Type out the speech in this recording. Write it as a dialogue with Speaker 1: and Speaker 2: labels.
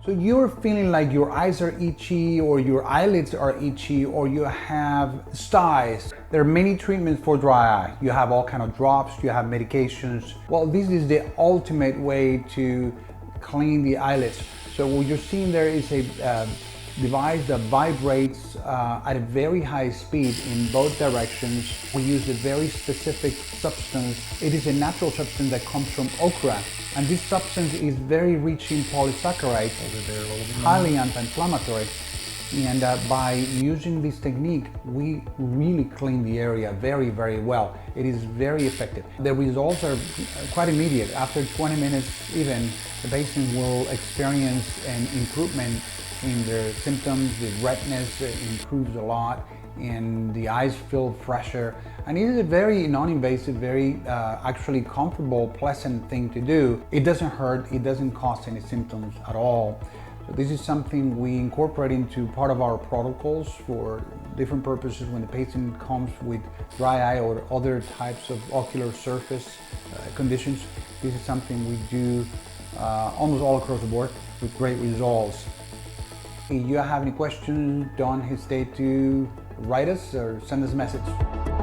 Speaker 1: So you're feeling like your eyes are itchy or your eyelids are itchy or you have styes. There are many treatments for dry eye. You have all kind of drops, you have medications. Well, this is the ultimate way to clean the eyelids. So what you're seeing there is a device that vibrates at a very high speed in both directions. We use a very specific substance. It is a natural substance that comes from okra. And this substance is very rich in polysaccharide, highly anti-inflammatory. And by using this technique, we really clean the area very, very well. It is very effective. The results are quite immediate. After 20 minutes even, the patient will experience an improvement in their symptoms. The redness improves a lot and the eyes feel fresher. And it is a very non-invasive, very actually comfortable, pleasant thing to do. It doesn't hurt, it doesn't cause any symptoms at all. So this is something we incorporate into part of our protocols for different purposes when the patient comes with dry eye or other types of ocular surface conditions. This is something we do almost all across the board with great results. If you have any questions, don't hesitate to write us or send us a message.